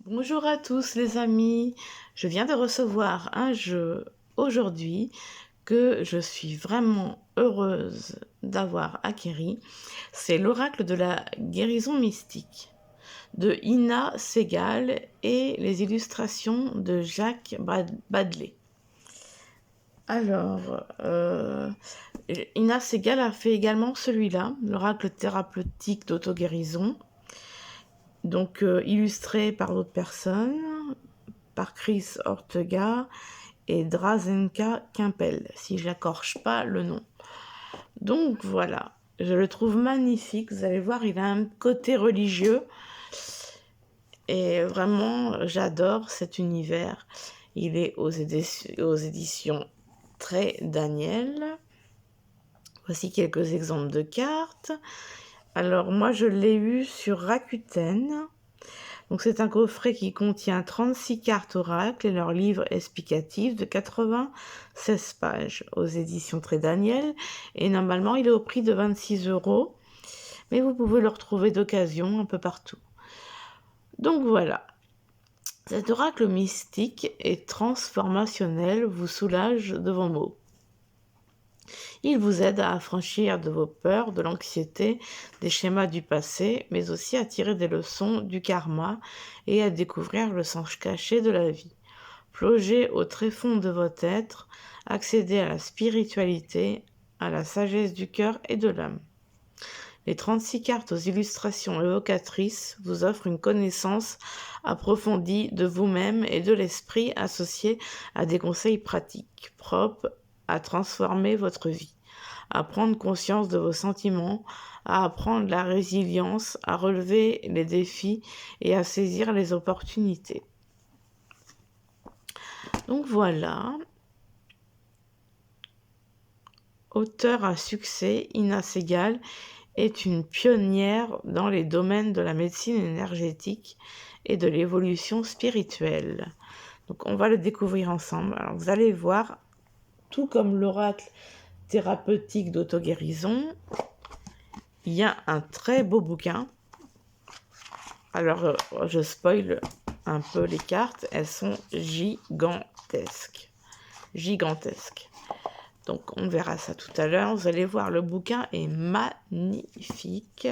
Bonjour à tous les amis, je viens de recevoir un jeu aujourd'hui que je suis vraiment heureuse d'avoir acquéri. C'est l'oracle de la guérison mystique de Ina Segal et les illustrations de Jacques Badley. Alors, Ina Segal a fait également celui-là, l'oracle thérapeutique d'auto-guérison. Donc illustré par d'autres personnes, par Chris Ortega et Drazenka Kimpel, si je n'accorche pas le nom. Donc voilà, je le trouve magnifique. Vous allez voir, il a un côté religieux. Et vraiment, j'adore cet univers. Il est aux éditions Très Daniel. Voici quelques exemples de cartes. Alors moi, je l'ai eu sur Rakuten. Donc c'est un coffret qui contient 36 cartes oracles et leur livre explicatif de 96 pages aux éditions Très Daniel. Et normalement, il est au prix de 26 €. Mais vous pouvez le retrouver d'occasion un peu partout. Donc voilà. Cet oracle mystique et transformationnel vous soulage de vos maux. Il vous aide à affranchir de vos peurs, de l'anxiété, des schémas du passé, mais aussi à tirer des leçons du karma et à découvrir le sens caché de la vie. Plongez au tréfonds de votre être, accédez à la spiritualité, à la sagesse du cœur et de l'âme. Les 36 cartes aux illustrations évocatrices vous offrent une connaissance approfondie de vous-même et de l'esprit associée à des conseils pratiques, propres à transformer votre vie, à prendre conscience de vos sentiments, à apprendre la résilience, à relever les défis et à saisir les opportunités. Donc voilà, auteur à succès, Ina Segal est une pionnière dans les domaines de la médecine énergétique et de l'évolution spirituelle. Donc on va le découvrir ensemble. Alors vous allez voir, tout comme l'oracle thérapeutique d'auto-guérison, il y a un très beau bouquin. Alors je spoil un peu les cartes, elles sont gigantesques. Gigantesques. Donc on verra ça tout à l'heure. Vous allez voir, le bouquin est magnifique.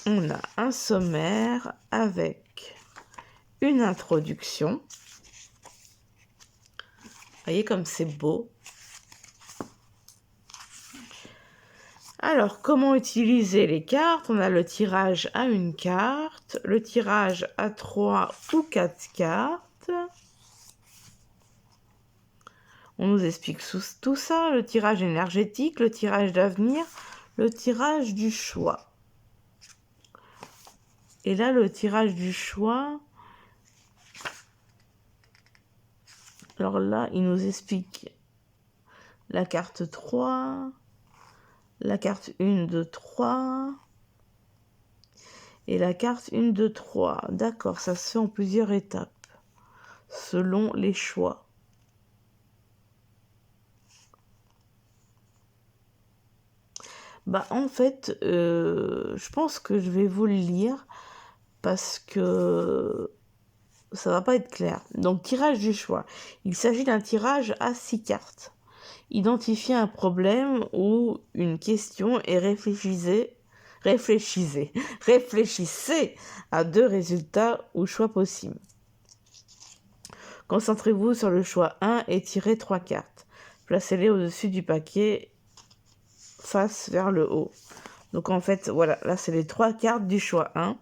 On a un sommaire avec une introduction. Vous voyez comme c'est beau. Alors, comment utiliser les cartes? On a le tirage à une carte, le tirage à 3 ou 4 cartes. On nous explique tout ça, le tirage énergétique, le tirage d'avenir, le tirage du choix. Et là, le tirage du choix, alors là, il nous explique la carte 3, la carte 1, 2, 3 et la carte 1, 2, 3. D'accord, ça se fait en plusieurs étapes, selon les choix. Bah en fait, je pense que je vais vous le lire parce que ça va pas être clair. Donc, tirage du choix. Il s'agit d'un tirage à 6 cartes. Identifiez un problème ou une question et réfléchissez à 2 résultats ou choix possibles. Concentrez-vous sur le choix 1 et tirez 3 cartes. Placez-les au-dessus du paquet, face vers le haut. Donc en fait, voilà, là c'est les 3 cartes du choix 1.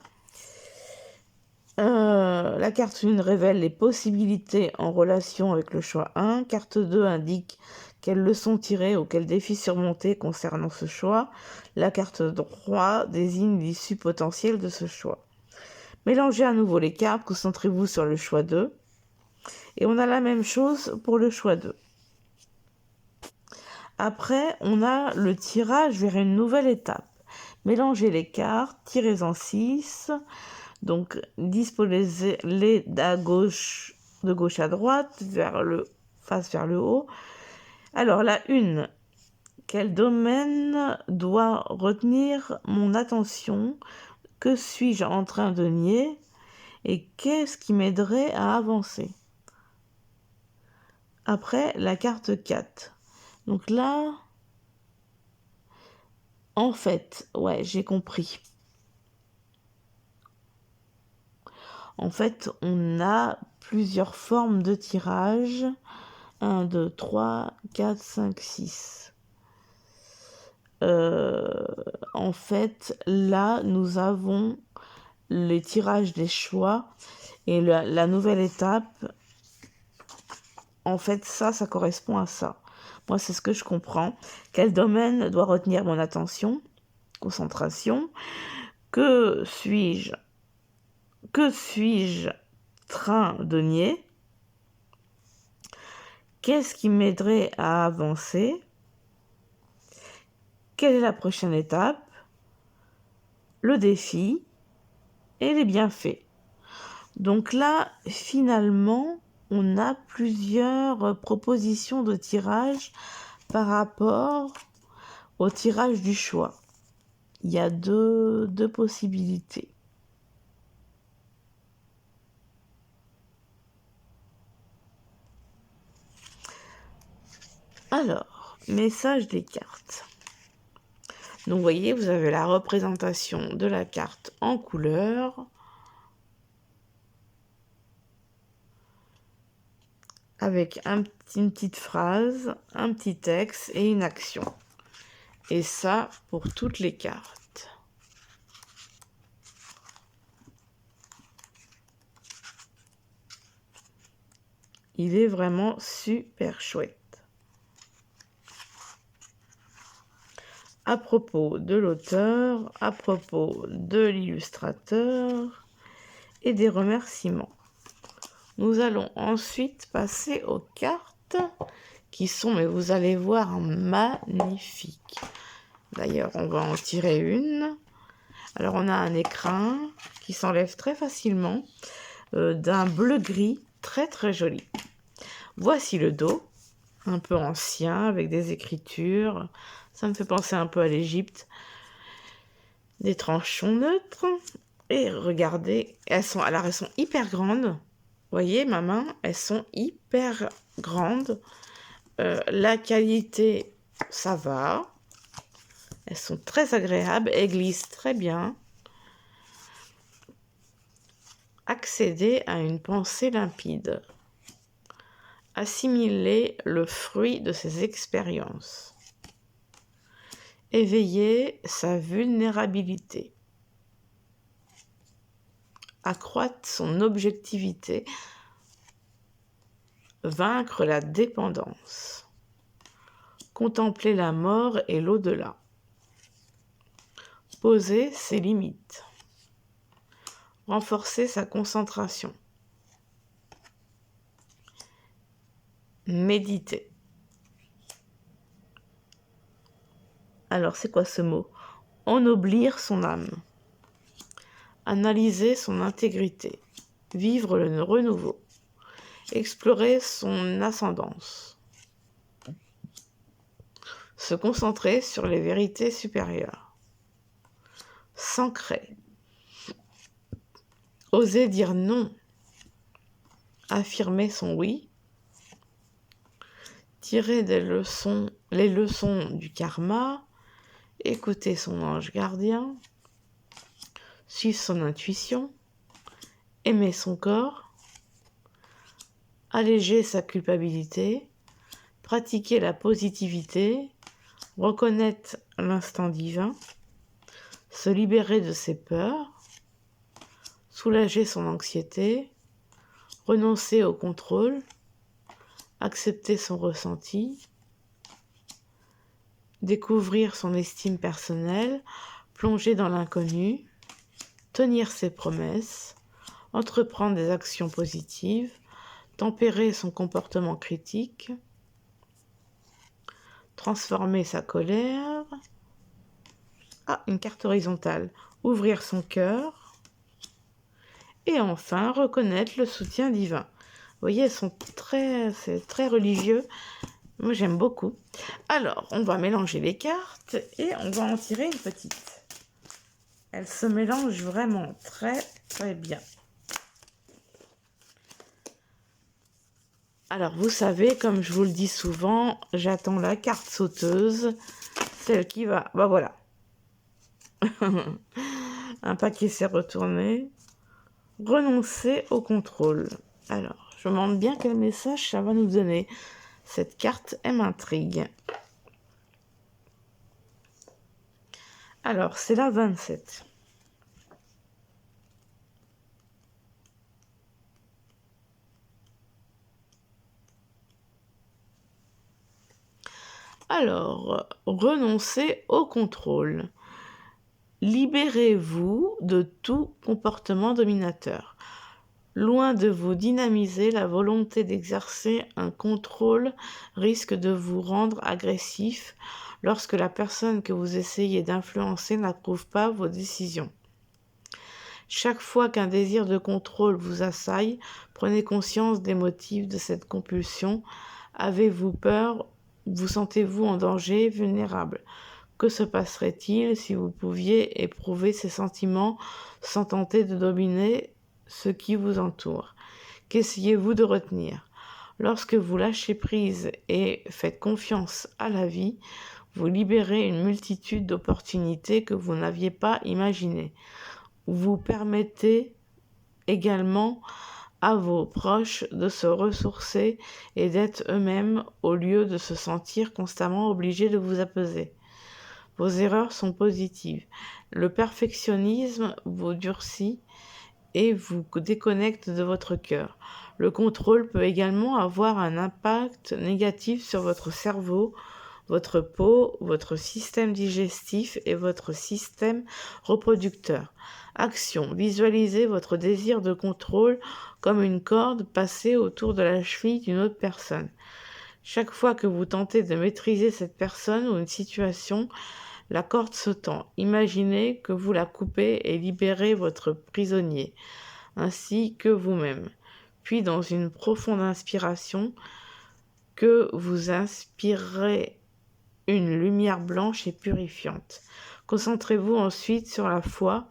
La carte 1 révèle les possibilités en relation avec le choix 1. Carte 2 indique quelles leçons tirer ou quels défis surmonter concernant ce choix. La carte 3 désigne l'issue potentielle de ce choix. Mélangez à nouveau les cartes, concentrez-vous sur le choix 2. Et on a la même chose pour le choix 2. Après, on a le tirage vers une nouvelle étape. Mélangez les cartes, tirez-en 6. Donc, disposez-les de gauche à droite, face vers le haut. Alors, la 1, Quel domaine doit retenir mon attention? Que suis-je en train de nier? Et qu'est-ce qui m'aiderait à avancer? Après, la carte 4. Donc là, en fait, ouais, j'ai compris. En fait, on a plusieurs formes de tirage. 1, 2, 3, 4, 5, 6. En fait, là, nous avons les tirages des choix et la nouvelle étape. En fait, ça correspond à ça. Moi, c'est ce que je comprends. Quel domaine doit retenir mon attention? Concentration. Que suis-je train de nier? Qu'est-ce qui m'aiderait à avancer? Quelle est la prochaine étape? Le défi et les bienfaits. Donc là, finalement, on a plusieurs propositions de tirage par rapport au tirage du choix. Il y a deux possibilités. Alors, message des cartes. Donc, vous voyez, vous avez la représentation de la carte en couleur, avec une petite phrase, un petit texte et une action. Et ça pour toutes les cartes. Il est vraiment super chouette. À propos de l'auteur, à propos de l'illustrateur et des remerciements. Nous allons ensuite passer aux cartes qui sont, mais vous allez voir, magnifiques. D'ailleurs, on va en tirer une. Alors, on a un écrin qui s'enlève très facilement, d'un bleu-gris très très joli. Voici le dos, un peu ancien, avec des écritures. Ça me fait penser un peu à l'Égypte. Des tranchons neutres. Et regardez, elles sont hyper grandes. Vous voyez, ma main, elles sont hyper grandes. La qualité, ça va. Elles sont très agréables, elles glissent très bien. Accéder à une pensée limpide. Assimiler le fruit de ses expériences. Éveiller sa vulnérabilité. Accroître son objectivité. Vaincre la dépendance. Contempler la mort et l'au-delà. Poser ses limites. Renforcer sa concentration. Méditer. Alors, c'est quoi ce mot? Ennoblir son âme. Analyser son intégrité. Vivre le renouveau. Explorer son ascendance. Se concentrer sur les vérités supérieures. S'ancrer. Oser dire non. Affirmer son oui. Tirer les leçons du karma. Écouter son ange gardien. Suivre son intuition. Aimer son corps. Alléger sa culpabilité. Pratiquer la positivité. Reconnaître l'instant divin. Se libérer de ses peurs. Soulager son anxiété. Renoncer au contrôle. Accepter son ressenti. Découvrir son estime personnelle. Plonger dans l'inconnu. Tenir ses promesses. Entreprendre des actions positives. Tempérer son comportement critique. Transformer sa colère. Ah, une carte horizontale. Ouvrir son cœur. Et enfin, reconnaître le soutien divin. Vous voyez, c'est très religieux. Moi, j'aime beaucoup. Alors, on va mélanger les cartes et on va en tirer une petite. Elle se mélange vraiment très, très bien. Alors, vous savez, comme je vous le dis souvent, j'attends la carte sauteuse, celle qui va... Bah voilà. Un paquet s'est retourné. Renoncer au contrôle. Alors, je me demande bien quel message ça va nous donner. Cette carte, elle m'intrigue. Alors, c'est la 27. Alors, renoncez au contrôle. Libérez-vous de tout comportement dominateur. Loin de vous dynamiser, la volonté d'exercer un contrôle risque de vous rendre agressif lorsque la personne que vous essayez d'influencer n'approuve pas vos décisions. Chaque fois qu'un désir de contrôle vous assaille, prenez conscience des motifs de cette compulsion. Avez-vous peur? Vous sentez-vous en danger, vulnérable? Que se passerait-il si vous pouviez éprouver ces sentiments sans tenter de dominer ce qui vous entoure? Qu'essayez-vous de retenir? Lorsque vous lâchez prise et faites confiance à la vie, vous libérez une multitude d'opportunités que vous n'aviez pas imaginées. Vous permettez également à vos proches de se ressourcer et d'être eux-mêmes au lieu de se sentir constamment obligés de vous apaiser. Vos erreurs sont positives. Le perfectionnisme vous durcit et vous déconnecte de votre cœur. Le contrôle peut également avoir un impact négatif sur votre cerveau, votre peau, votre système digestif et votre système reproducteur. Action. Visualisez votre désir de contrôle comme une corde passée autour de la cheville d'une autre personne. Chaque fois que vous tentez de maîtriser cette personne ou une situation, la corde se tend. Imaginez que vous la coupez et libérez votre prisonnier, ainsi que vous-même. Puis, dans une profonde inspiration, que vous inspirez une lumière blanche et purifiante. Concentrez-vous ensuite sur la foi.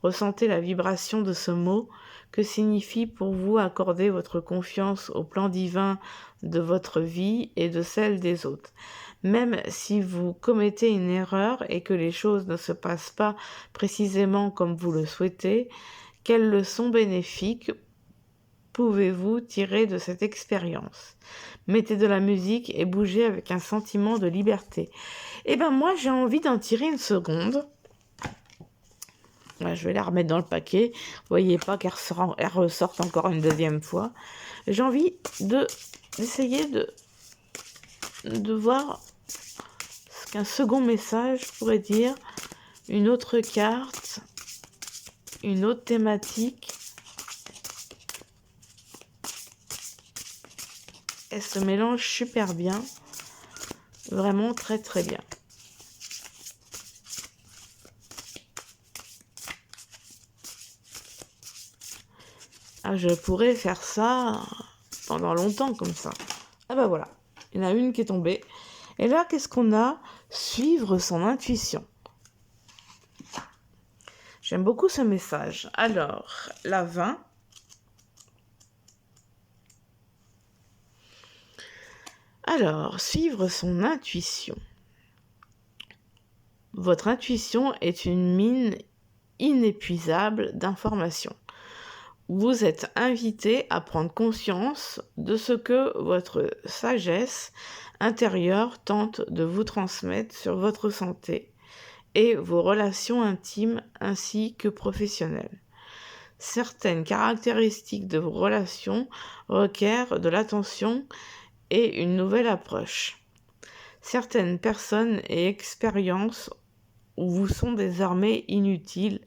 Ressentez la vibration de ce mot. Que signifie pour vous accorder votre confiance au plan divin de votre vie et de celle des autres? Même si vous commettez une erreur et que les choses ne se passent pas précisément comme vous le souhaitez, quelles leçons bénéfiques pouvez-vous tirer de cette expérience? Mettez de la musique et bougez avec un sentiment de liberté. Eh ben moi, j'ai envie d'en tirer une seconde. Là, je vais la remettre dans le paquet. Vous voyez pas qu'elle ressorte encore une deuxième fois. J'ai envie d'essayer de voir ce qu'un second message pourrait dire. Une autre carte, une autre thématique. Elle se mélange super bien. Vraiment très très bien. Ah, je pourrais faire ça pendant longtemps comme ça. Ah bah voilà, il y en a une qui est tombée. Et là, qu'est-ce qu'on a? Suivre son intuition. J'aime beaucoup ce message. Alors, la 20. Alors, suivre son intuition. Votre intuition est une mine inépuisable d'informations. Vous êtes invité à prendre conscience de ce que votre sagesse intérieure tente de vous transmettre sur votre santé et vos relations intimes ainsi que professionnelles. Certaines caractéristiques de vos relations requièrent de l'attention et une nouvelle approche. Certaines personnes et expériences vous sont désormais inutiles.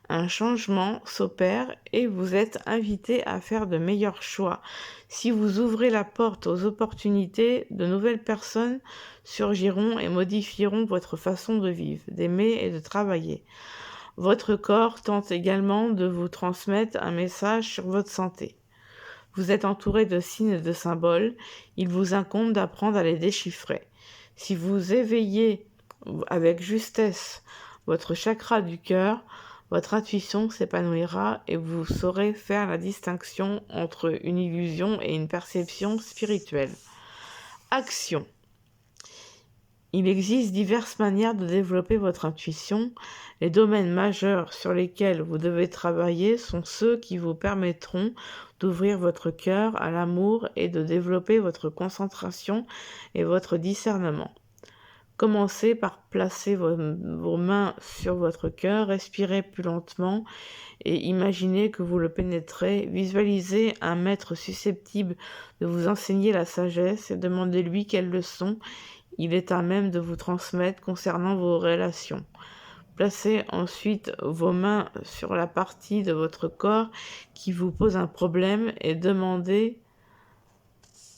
Un changement s'opère et vous êtes invité à faire de meilleurs choix. Si vous ouvrez la porte aux opportunités, de nouvelles personnes surgiront et modifieront votre façon de vivre, d'aimer et de travailler. Votre corps tente également de vous transmettre un message sur votre santé. Vous êtes entouré de signes et de symboles, il vous incombe d'apprendre à les déchiffrer. Si vous éveillez avec justesse votre chakra du cœur, votre intuition s'épanouira et vous saurez faire la distinction entre une illusion et une perception spirituelle. Action. Il existe diverses manières de développer votre intuition. Les domaines majeurs sur lesquels vous devez travailler sont ceux qui vous permettront d'ouvrir votre cœur à l'amour et de développer votre concentration et votre discernement. Commencez par placer vos mains sur votre cœur, respirez plus lentement et imaginez que vous le pénétrez. Visualisez un maître susceptible de vous enseigner la sagesse et demandez-lui quelles leçons il est à même de vous transmettre concernant vos relations. Placez ensuite vos mains sur la partie de votre corps qui vous pose un problème et demandez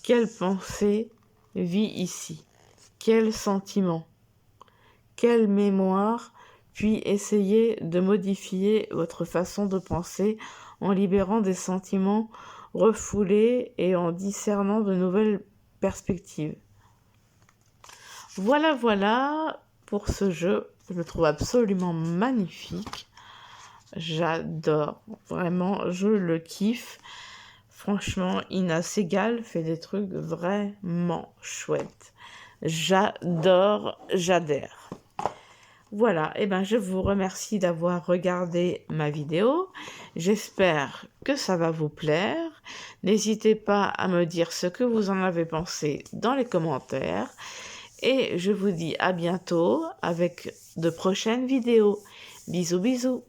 quelle pensée vit ici, quel sentiment, quelle mémoire, puis essayez de modifier votre façon de penser en libérant des sentiments refoulés et en discernant de nouvelles perspectives. Voilà pour ce jeu. Je le trouve absolument magnifique. J'adore, vraiment, je le kiffe. Franchement, Ina Segal fait des trucs vraiment chouettes. J'adore, j'adhère. Voilà, et je vous remercie d'avoir regardé ma vidéo. J'espère que ça va vous plaire. N'hésitez pas à me dire ce que vous en avez pensé dans les commentaires. Et je vous dis à bientôt avec de prochaines vidéos. Bisous bisous.